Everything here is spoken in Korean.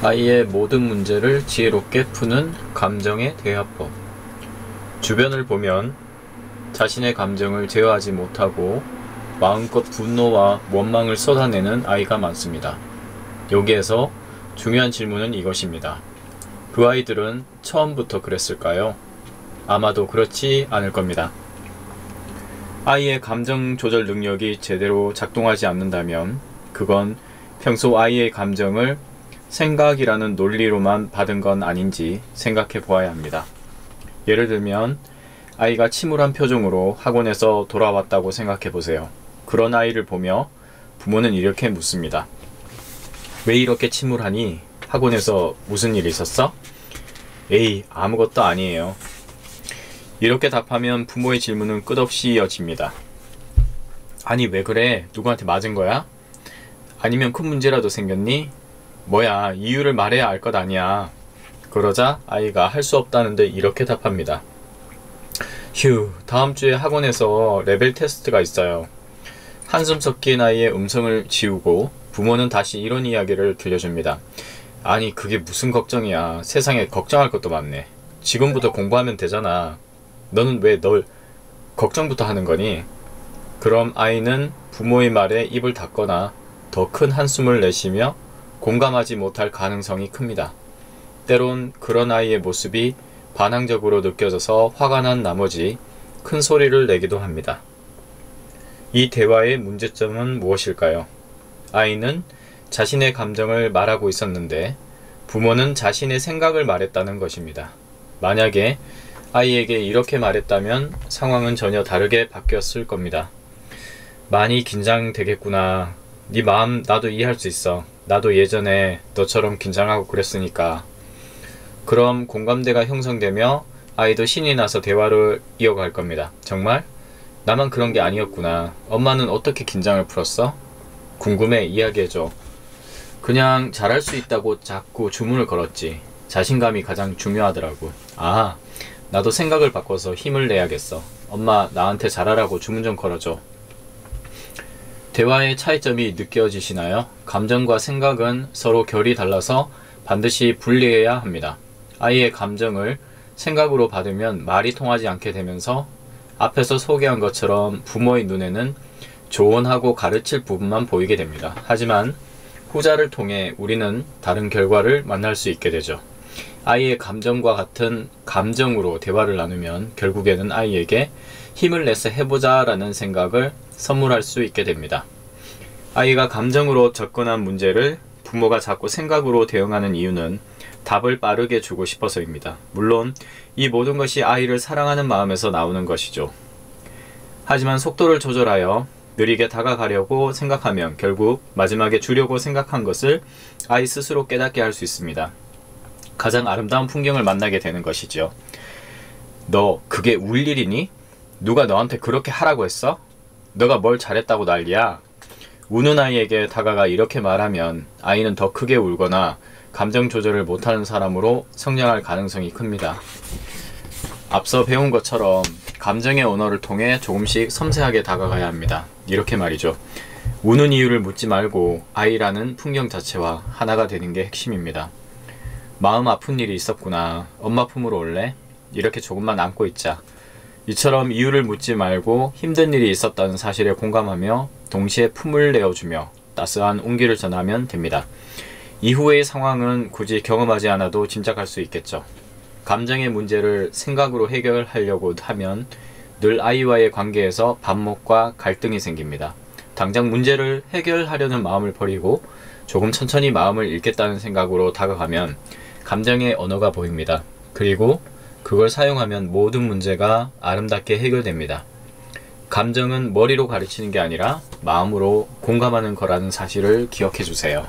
아이의 모든 문제를 지혜롭게 푸는 감정의 대화법. 주변을 보면 자신의 감정을 제어하지 못하고 마음껏 분노와 원망을 쏟아내는 아이가 많습니다. 여기에서 중요한 질문은 이것입니다. 그 아이들은 처음부터 그랬을까요? 아마도 그렇지 않을 겁니다. 아이의 감정 조절 능력이 제대로 작동하지 않는다면 그건 평소 아이의 감정을 생각이라는 논리로만 받은 건 아닌지 생각해 보아야 합니다. 예를 들면 아이가 침울한 표정으로 학원에서 돌아왔다고 생각해 보세요. 그런 아이를 보며 부모는 이렇게 묻습니다. 왜 이렇게 침울하니? 학원에서 무슨 일 있었어? 에이, 아무것도 아니에요. 이렇게 답하면 부모의 질문은 끝없이 이어집니다. 아니, 왜 그래? 누구한테 맞은 거야? 아니면 큰 문제라도 생겼니? 뭐야, 이유를 말해야 알 것 아니야. 그러자 아이가 할 수 없다는데 이렇게 답합니다. 휴, 다음 주에 학원에서 레벨 테스트가 있어요. 한숨 섞인 아이의 음성을 지우고 부모는 다시 이런 이야기를 들려줍니다. 아니, 그게 무슨 걱정이야. 세상에 걱정할 것도 많네. 지금부터 공부하면 되잖아. 너는 왜 널 걱정부터 하는 거니? 그럼 아이는 부모의 말에 입을 닫거나 더 큰 한숨을 내쉬며 공감하지 못할 가능성이 큽니다. 때론 그런 아이의 모습이 반항적으로 느껴져서 화가 난 나머지 큰 소리를 내기도 합니다. 이 대화의 문제점은 무엇일까요? 아이는 자신의 감정을 말하고 있었는데 부모는 자신의 생각을 말했다는 것입니다. 만약에 아이에게 이렇게 말했다면 상황은 전혀 다르게 바뀌었을 겁니다. 많이 긴장되겠구나. 네 마음 나도 이해할 수 있어. 나도 예전에 너처럼 긴장하고 그랬으니까. 그럼 공감대가 형성되며 아이도 신이 나서 대화를 이어갈 겁니다. 정말? 나만 그런 게 아니었구나. 엄마는 어떻게 긴장을 풀었어? 궁금해, 이야기해줘. 그냥 잘할 수 있다고 자꾸 주문을 걸었지. 자신감이 가장 중요하더라고. 아, 나도 생각을 바꿔서 힘을 내야겠어. 엄마, 나한테 잘하라고 주문 좀 걸어줘. 대화의 차이점이 느껴지시나요? 감정과 생각은 서로 결이 달라서 반드시 분리해야 합니다. 아이의 감정을 생각으로 받으면 말이 통하지 않게 되면서 앞에서 소개한 것처럼 부모의 눈에는 조언하고 가르칠 부분만 보이게 됩니다. 하지만 후자를 통해 우리는 다른 결과를 만날 수 있게 되죠. 아이의 감정과 같은 감정으로 대화를 나누면 결국에는 아이에게 힘을 내서 해보자 라는 생각을 선물할 수 있게 됩니다. 아이가 감정으로 접근한 문제를 부모가 자꾸 생각으로 대응하는 이유는 답을 빠르게 주고 싶어서입니다. 물론 이 모든 것이 아이를 사랑하는 마음에서 나오는 것이죠. 하지만 속도를 조절하여 느리게 다가가려고 생각하면 결국 마지막에 주려고 생각한 것을 아이 스스로 깨닫게 할 수 있습니다. 가장 아름다운 풍경을 만나게 되는 것이죠. 너 그게 울 일이니? 누가 너한테 그렇게 하라고 했어? 너가 뭘 잘했다고 난리야? 우는 아이에게 다가가 이렇게 말하면 아이는 더 크게 울거나 감정 조절을 못하는 사람으로 성장할 가능성이 큽니다. 앞서 배운 것처럼 감정의 언어를 통해 조금씩 섬세하게 다가가야 합니다. 이렇게 말이죠. 우는 이유를 묻지 말고 아이라는 풍경 자체와 하나가 되는 게 핵심입니다. 마음 아픈 일이 있었구나. 엄마 품으로 올래? 이렇게 조금만 안고 있자. 이처럼 이유를 묻지 말고 힘든 일이 있었다는 사실에 공감하며 동시에 품을 내어주며 따스한 온기를 전하면 됩니다. 이후의 상황은 굳이 경험하지 않아도 짐작할 수 있겠죠. 감정의 문제를 생각으로 해결하려고 하면 늘 아이와의 관계에서 반목과 갈등이 생깁니다. 당장 문제를 해결하려는 마음을 버리고 조금 천천히 마음을 읽겠다는 생각으로 다가가면 감정의 언어가 보입니다. 그리고 그걸 사용하면 모든 문제가 아름답게 해결됩니다. 감정은 머리로 가르치는 게 아니라 마음으로 공감하는 거라는 사실을 기억해 주세요.